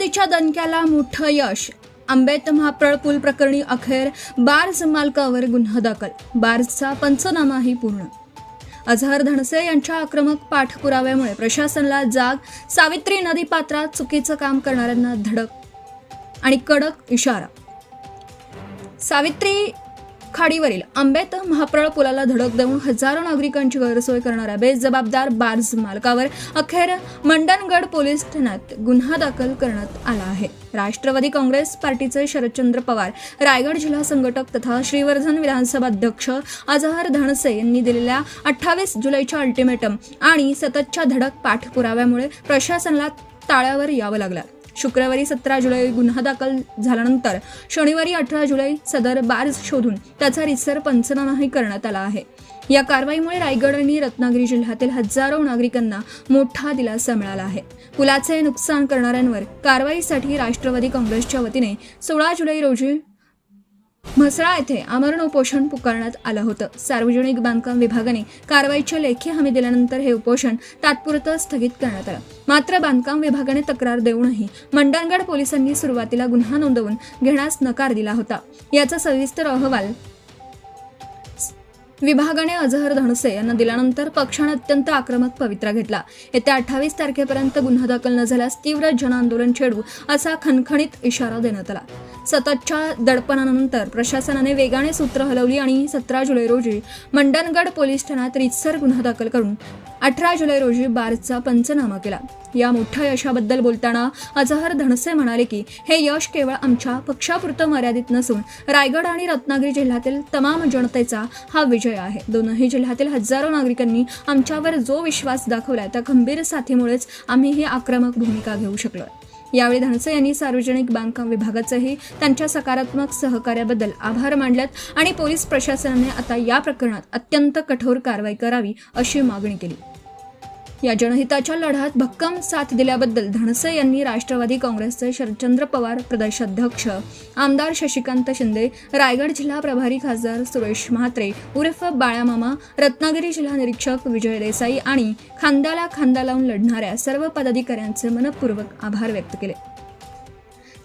आरोपीच्या दणक्याला मोठं यश. आंबेत महाप्रळ पूल प्रकरणी अखेर बार्ज मालकावर गुन्हा दाखल. बार्जचा पंचनामाही पूर्ण. अझहर धनसे यांच्या आक्रमक पाठपुराव्यामुळे प्रशासनाला जाग. सावित्री नदी पात्रात चुकीचं काम करणाऱ्यांना धडक आणि कडक इशारा. सावित्री खाडीवरील आंबेत महाप्रळ पुलाला धडक देऊन हजारो नागरिकांची गैरसोय करणाऱ्या बेजबाबदार बार्ज मालकावर अखेर मंडणगड पोलीस ठाण्यात गुन्हा दाखल करण्यात आला आहे. राष्ट्रवादी काँग्रेस पार्टीचे शरदचंद्र पवार, रायगड जिल्हा संघटक तथा श्रीवर्धन विधानसभा अध्यक्ष अझहर धनसे यांनी दिलेल्या 28 जुलैच्या अल्टिमेटम आणि सततच्या धडक पाठपुराव्यामुळे प्रशासनाला ताळ्यावर यावं लागलं. शुक्रवारी 17 जुलै गुन्हा दाखल झाल्यानंतर शनिवारी 18 जुलै सदर बार्ज शोधून त्याचा रितसर पंचनामाही करण्यात आला आहे. या कारवाईमुळे रायगड आणि रत्नागिरी जिल्ह्यातील हजारो नागरिकांना मोठा दिलासा मिळाला आहे. पुलाचे नुकसान करणाऱ्यांवर कारवाईसाठी राष्ट्रवादी काँग्रेसच्या वतीने 16 जुलै रोजी म्हसळा येथे आमरण उपोषण पुकारण्यात आलं होतं. सार्वजनिक बांधकाम विभागाने कारवाईची लेखी हमी दिल्यानंतर हे उपोषण तात्पुरतं स्थगित करण्यात आलं. मात्र बांधकाम विभागाने तक्रार देऊनही मंडणगड पोलिसांनी सुरुवातीला गुन्हा नोंदवून घेण्यास नकार दिला होता. याचा सविस्तर अहवाल विभागाने अझहर धनसे यांना दिल्यानंतर पक्षाने अत्यंत आक्रमक पवित्रा घेतला. येत्या 28 तारखेपर्यंत गुन्हा दाखल न झाल्यास तीव्र जनआंदोलन छेडू असा खणखणीत इशारा देण्यात आला. सततच्या दडपणानंतर प्रशासनाने वेगाने सूत्र हलवली आणि 17 जुलै रोजी मंडणगड पोलीस ठाण्यात रितसर गुन्हा दाखल करून 18 जुलै रोजी बार्जचा पंचनामा केला. या मोठ्या यशाबद्दल बोलताना अझहर धनसे म्हणाले की हे यश केवळ आमच्या पक्षापुरतं मर्यादित नसून रायगड आणि रत्नागिरी जिल्ह्यातील तमाम जनतेचा हा विजय आहे. दोनही जिल्ह्यातील हजारो नागरिकांनी आमच्यावर जो विश्वास दाखवलाय त्या खंबीर साथीमुळेच आम्ही ही आक्रमक भूमिका घेऊ शकलो. यावेळी धनसे यांनी सार्वजनिक बांधकाम विभागाचेही त्यांच्या सकारात्मक सहकार्याबद्दल आभार मानलेत आणि पोलीस प्रशासनाने आता या प्रकरणात अत्यंत कठोर कारवाई करावी अशी मागणी केली. या जनहिताच्या लढ्यात भक्कम साथ दिल्याबद्दल धनसे यांनी राष्ट्रवादी काँग्रेसचे शरदचंद्र पवार प्रदेशाध्यक्ष, आमदार शशिकांत शिंदे, रायगड जिल्हा प्रभारी खासदार सुरेश म्हात्रे उर्फ बाळामामा, रत्नागिरी जिल्हा निरीक्षक विजय देसाई आणि खांद्याला खांदा लावून लढणाऱ्या सर्व पदाधिकाऱ्यांचे मनपूर्वक आभार व्यक्त केले.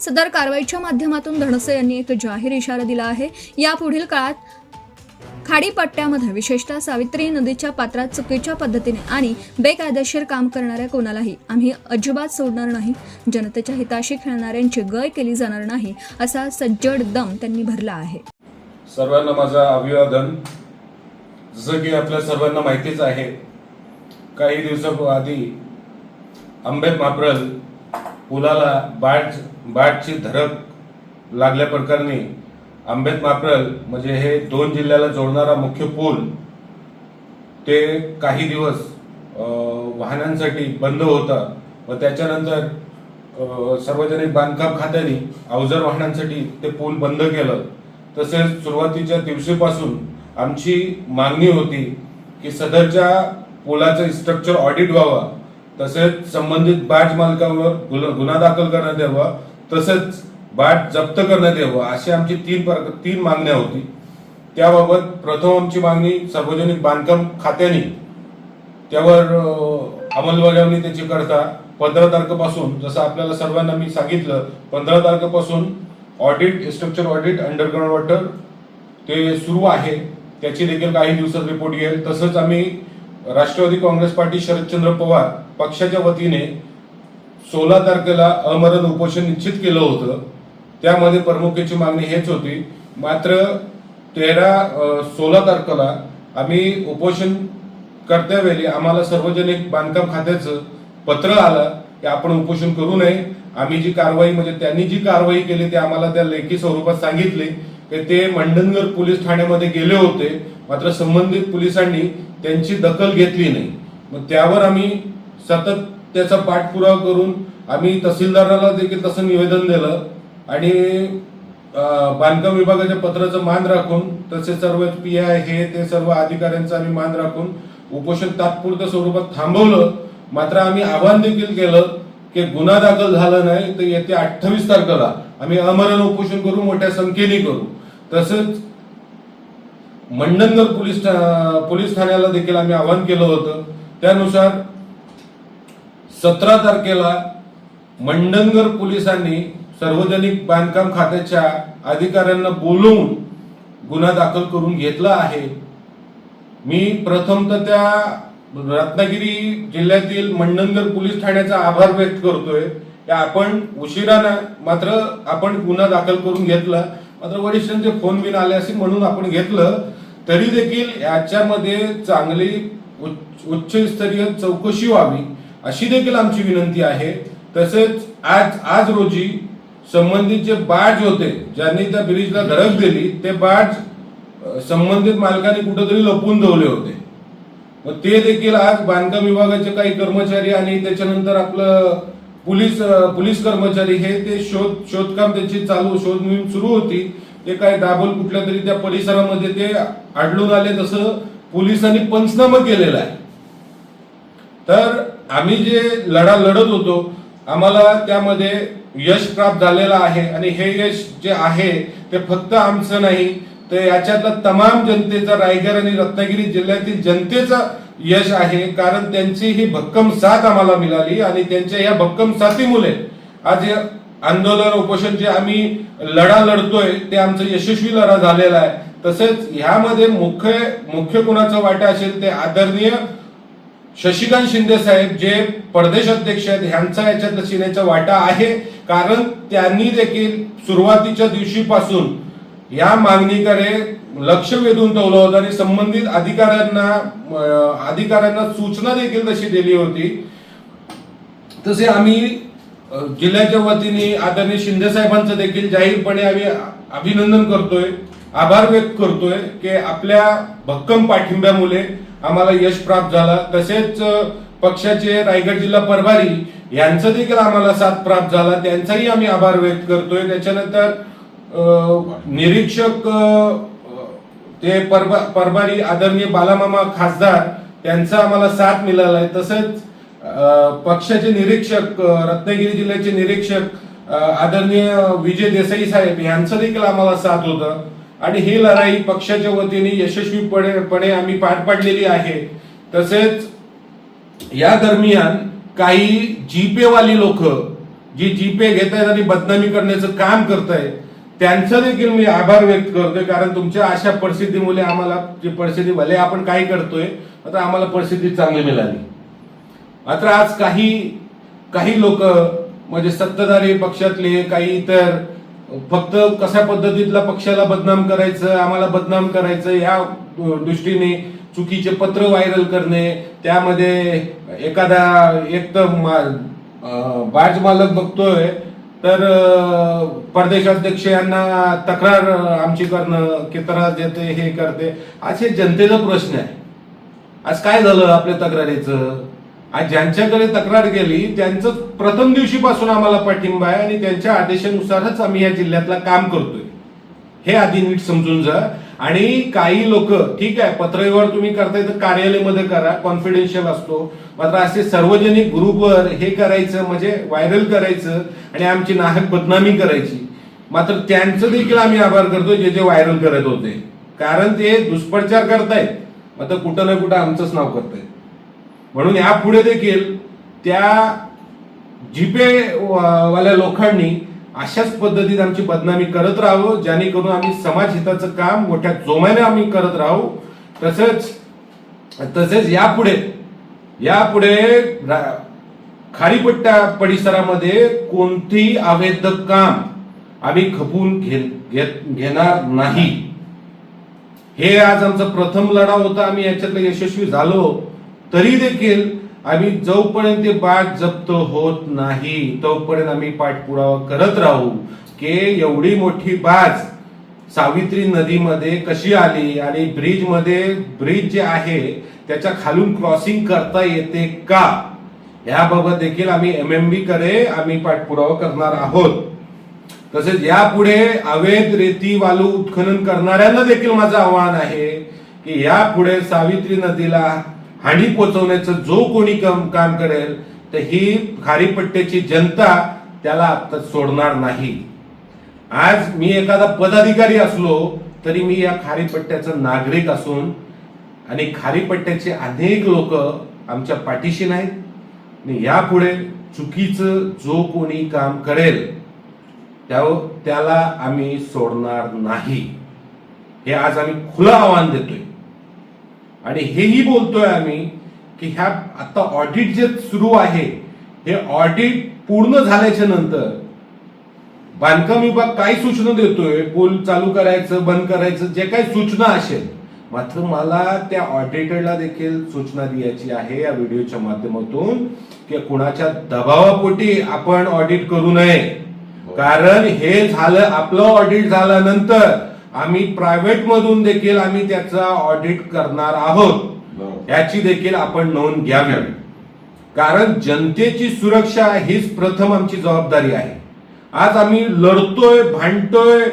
सदर कारवाईच्या माध्यमातून धनसे यांनी एक जाहीर इशारा दिला आहे. यापुढील काळात खाडीपट्ट्यामध्ये विशेषतः सावित्री नदीच्या पात्रात चुकीच्या पद्धतीने आणि बेकायदेशीर काम करणाऱ्या कोणालाही आम्ही अजिबात सोडणार नाही. जनतेच्या हिताशी खेळणाऱ्यांची गय केली जाणार नाही असा सज्जड दम त्यांनी भरला आहे. सर्वांना माझं अभिवादन. जसं की आपल्या सर्वांना माहितीच आहे, काही दिवसाआधी आंबेत महाप्रळ पुलाला बार्जची धडक लागल्या प्रकरणी आंबेत महाप्रळ म्हणजे हे 2 जिल्ह्याला जोडणारा मुख्य पूल ते काही दिवस वाहनांसाठी बंद होता व त्याच्यानंतर सार्वजनिक बांधकाम खात्याने अवजार वाहनांसाठी ते पूल बंद केलं. तसेच सुरुवातीच्या दिवशीपासून आमची मागणी होती की सदरच्या पुलाचं स्ट्रक्चर ऑडिट व्हावा, तसेच संबंधित बार्ज मालकावर गुन्हा दाखल करण्यात यावा, तसेच बार्ज जप्त करण्यात यावं, अशी आमची 3 मागण्या होती. त्याबाबत प्रथम आमची मागणी सार्वजनिक बांधकाम खात्याने त्यावर अंमलबजावणी त्याची करता 15 तारखेपासून, जसं आपल्याला सर्वांना मी सांगितलं, 15 तारखेपासून audit, structure audit, underground water ते सुरू आहे. त्याची देखील काही दिवसात रिपोर्ट येईल. तसंच आम्ही राष्ट्रवादी काँग्रेस पार्टी शरदचंद्र पवार पक्षाच्या वतीने 16 तारखेला आमरण उपोषण निश्चित केलं होतं. त्यामध्ये प्रमुखेची मागणी हेच होती. मात्र 16 तारखेला आम्ही उपोषण करत्यावेळी आम्हाला सार्वजनिक बांधकाम खात्याचं पत्र आलं की आपण उपोषण करू नये. आम्ही जी कारवाई म्हणजे त्यांनी जी कारवाई केली ते आम्हाला त्या लेखी स्वरूपात सांगितले की ते मंडणगड पोलीस ठाण्यामध्ये गेले होते, मात्र संबंधित पोलिसांनी त्यांची दखल घेतली नाही. मग त्यावर आम्ही सतत त्याचा पाठपुरावा करून आम्ही तहसीलदाराला देखील तसं निवेदन दिलं आणि बांधकाम विभागाच्या पत्राचं मान राखून, तसे सर्व PI हे ते सर्व अधिकाऱ्यांचा आम्ही मान राखून उपोषण तात्पुरत्या स्वरूपात थांबवलं. मात्र आम्ही आवाहन देखील केलं की गुन्हा दाखल झाला नाही तर येत्या 28 तारखेला आम्ही आमरण उपोषण करू, मोठ्या संख्येने करू. तसंच मंडणगड पोलीस ठाण्याला देखील आम्ही आवाहन केलं होतं. त्यानुसार 17 तारखेला मंडणगड पोलिसांनी सार्वजनिक बांधकाम खात्याच्या अधिकाऱ्यांना बोलवून गुन्हा दाखल करून घेतला आहे. मी प्रथमतः त्या रत्नागिरी जिल्ह्यातील मंडणगड पोलीस ठाण्याचा आभार व्यक्त करतोय की आपण उशिरानं मात्र आपण गुन्हा दाखल करून घेतला. मात्र वरिष्ठांचे फोन बिन आले असे म्हणून आपण घेतलं. तरी देखील याच्यामध्ये चांगली उच्चस्तरीय चौकशी व्हावी अशी देखील आमची विनंती आहे. तसेच आज रोजी संबंधित जे बाज होते ज्यांनी त्या ब्रिजला धडक दिली ते बाज संबंधित मालकाने कुठेतरी लपवून ठेवले होते. मग ते देखील आज बांधकाम विभागाचे काही कर्मचारी आणि त्याच्यानंतर आपलं पोलीस कर्मचारी हे ते शोधकाम त्यांची शोध मोहीम सुरू होती. ते काय दाभोल कुठल्या तरी त्या परिसरामध्ये ते आढळून आले. तसं पोलिसांनी पंचनामा केलेला आहे. तर आम्ही जे लढा लढत होतो आम्हाला त्यामध्ये यश प्राप्त झालेलं आहे आणि हे यश जे आहे ते फक्त आमचं नाही तर याच्यातला तमाम जनतेचा, रायगड आणि रत्नागिरी जिल्ह्यातील जनतेचा यश आहे. कारण त्यांची ही भक्कम साथ आम्हाला मिळाली आणि त्यांच्या या भक्कम साथीमुळे आज हे आंदोलन उपोषण जे आम्ही लढा लढतोय ते आमचा यशस्वी लढा झालेला आहे. तसेच ह्यामध्ये मुख्य कोणाचा वाटा असेल ते आदरणीय शशिकांत शिंदे साहेब जे प्रदेश अध्यक्ष आहेत ह्यांचा याच्यात शिनेचा वाटा आहे. कारण त्यांनी देखील सुरुवातीच्या दिवशीपासून या मागणीकडे लक्ष वेधून ठेवलं होतं आणि संबंधित अधिकाऱ्यांना सूचना देखील तशी दिली होती. तसे आम्ही जिल्ह्याच्या वतीने आदरणीय शिंदे साहेबांचं देखील जाहीरपणे आम्ही अभिनंदन करतोय, आभार व्यक्त करतोय की आपल्या भक्कम पाठिंब्यामुळे आम्हाला यश प्राप्त झाला. तसेच पक्षाचे रायगड जिल्हा प्रभारी यांचा देखील आम्हाला साथ प्राप्त झाला, त्यांचाही आम्ही आभार व्यक्त करतोय. त्याच्यानंतर निरीक्षक ते प्रभारी आदरणीय बालामामा खासदार त्यांचा आम्हाला साथ मिळाला आहे. तसेच पक्षाचे निरीक्षक रत्नागिरी जिल्ह्याचे निरीक्षक आदरणीय विजय देसाई साहेब यांचा देखील आम्हाला साथ होता आणि ही लढाई पक्षाच्या वतीने यशस्वीपणे आम्ही पार पाडलेली आहे. तसेच या दरम्यान काही जीपे वाली लोक जी जीपे घेत आहेत आणि बदनामी करण्याचं काम करतायत त्यांचा देखील मी आभार व्यक्त करतोय. कारण तुमच्या अशा परिस्थितीमुळे आम्हाला जी परिस्थिती भले आपण काय करतोय आता आम्हाला परिस्थिती चांगली मिळाली. मात्र आज काही लोक म्हणजे सत्ताधारी पक्षातले काही इतर फक्त कशा पद्धतीतला पक्षाला बदनाम करायचं, आम्हाला बदनाम करायचं या दृष्टीने चुकीचे पत्र व्हायरल करणे, त्यामध्ये एखादा एक तर बाज मालक बघतोय तर प्रदेशाध्यक्ष यांना तक्रार आमची करणं की त्रास देते हे करते. आज हे जनतेचा प्रश्न आहे. आज काय झालं आपल्या तक्रारीचं? आज ज्यांच्याकडे तक्रार गेली त्यांचं प्रथम दिवशीपासून आम्हाला पाठिंबा आहे आणि त्यांच्या आदेशानुसारच आम्ही या जिल्ह्यातला काम करतोय हे आधी नीट समजून जा. आणि काही लोक ठीक आहे पत्रव्यवहार तुम्ही करताय तर कार्यालयामध्ये करा, कॉन्फिडेन्शियल असतो. मात्र असे सार्वजनिक ग्रुपवर हे करायचं म्हणजे व्हायरल करायचं आणि आमची नाहक बदनामी करायची. मात्र त्यांचं देखील आम्ही आभार करतो जे व्हायरल करत होते. कारण ते दुष्प्रचार करतायत मात्र कुठं ना कुठं आमचंच नाव करतायत. म्हणून यापुढे देखील त्या जीपे वाल्या लोकांनी अशाच पद्धतीत आमची बदनामी करत राहावं जेणेकरून आम्ही समाज हिताचं काम मोठ्या जोमाने आम्ही करत राहू. तसेच यापुढे खारीपट्टा परिसरामध्ये कोणतेही अवैध काम आम्ही खपवून घेणार नाही. हे आज आमचा प्रथम लढा होता. आम्ही याच्यातलं यशस्वी झालो तरी देखील आम्ही जोपर्यंत ते बाग जप्त होत नाही तोपर्यंत आम्ही पाठपुरावा करत राहू की एवढी मोठी बाज सावित्री नदीमध्ये कशी आली आणि ब्रिज जे आहे त्याच्या खालून क्रॉसिंग करता येते का याबाबत देखील आम्ही MMB कडे आम्ही पाठपुरावा करणार आहोत. तसेच यापुढे अवैध रेती वालू उत्खनन करणाऱ्यांना देखील माझं आव्हान आहे की यापुढे सावित्री नदीला हानी पोचवण्याचं जो कोणी काम करेल तर ही खारीपट्ट्याची जनता त्याला आता सोडणार नाही. आज मी एखादा पदाधिकारी असलो तरी मी या खारीपट्ट्याचा नागरिक असून आणि खारीपट्ट्याचे अनेक लोक आमच्या पाठीशी नाहीत आणि यापुढे चुकीचं जो कोणी काम करेल त्याला आम्ही सोडणार नाही, हे आज आम्ही खुलं आव्हान देतोय. आणि हेही बोलतोय आम्ही की ह्या आता ऑडिट जे सुरू आहे, हे ऑडिट पूर्ण झाल्याच्या नंतर बांधकाम विभाग काय सूचना देतोय, पूल चालू करायचं बंद करायचं जे काही सूचना असेल, मात्र मला त्या ऑडिटरला देखील सूचना द्यायची आहे या व्हिडिओच्या माध्यमातून की कुणाच्या दबावापोटी आपण ऑडिट करू नये. कारण हे झालं, आपलं ऑडिट झाल्यानंतर आम्ही प्रायव्हेट मधून देखील आम्ही त्याचा ऑडिट करणार आहोत, याची देखील आपण नोंद घ्यावी. कारण जनतेची सुरक्षा हीच प्रथम आमची जबाबदारी आहे. आज आम्ही लढतोय, भांडतोय,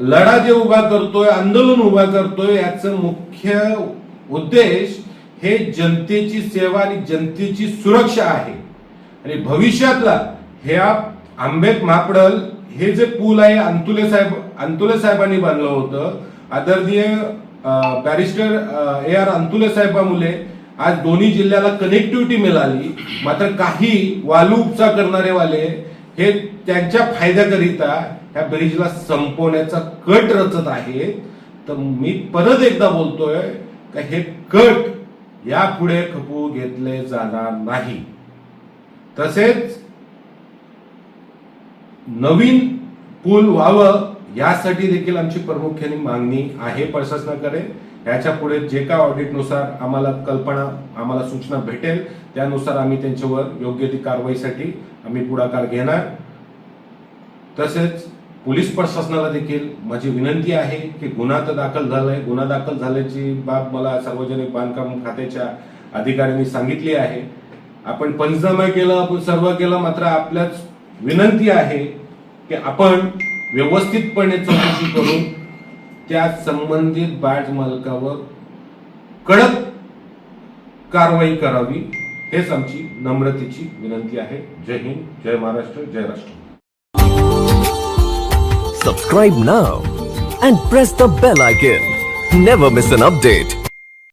लढा जे उभा करतोय, आंदोलन उभा करतोय, याचं मुख्य उद्देश हे जनतेची सेवा आणि जनतेची सुरक्षा आहे. आणि भविष्यातला ह्या आंबेत महापडल हे जे पूल आहे अंतुले साहेबांनी बांधलं होतं, आदरणीय बॅरिस्टर AR अंतुले साहेबामुळे आज दोन्ही जिल्ह्याला कनेक्टिव्हिटी मिळाली. मात्र काही वालू उपसा करणारे वाले हे त्यांच्या फायद्याकरिता ह्या ब्रिजला संपवण्याचा कट रचत आहेत. तर मी परत एकदा बोलतोय का हे कट यापुढे खपू घेतले जाणार नाही. तसेच नवीन पूल व्हावं यासाठी देखील आमची प्रामुख्याने मागणी आहे प्रशासनाकडे. याच्या पुढे जे काय ऑडिटनुसार आम्हाला कल्पना, आम्हाला सूचना भेटेल त्यानुसार आम्ही त्यांच्यावर योग्य ती कारवाईसाठी आम्ही पुढाकार घेणार. तसेच पोलीस प्रशासनाला देखील माझी विनंती आहे की गुन्हा तर दाखल झालाय, गुन्हा दाखल झाल्याची बाब मला सार्वजनिक बांधकाम खात्याच्या अधिकाऱ्यांनी सांगितली आहे. आपण पंचनामा केलं, आपण सर्व केलं, मात्र आपल्याच विनंती आहे की आपण व्यवस्थितपणे चौकशी करून त्या संबंधित बाज मालकावर कडक कारवाई करावी, हेच आमची नम्रतेची विनंती आहे. जय हिंद, जय महाराष्ट्र, जय राष्ट्र. Subscribe now and press the bell icon. Never miss an update.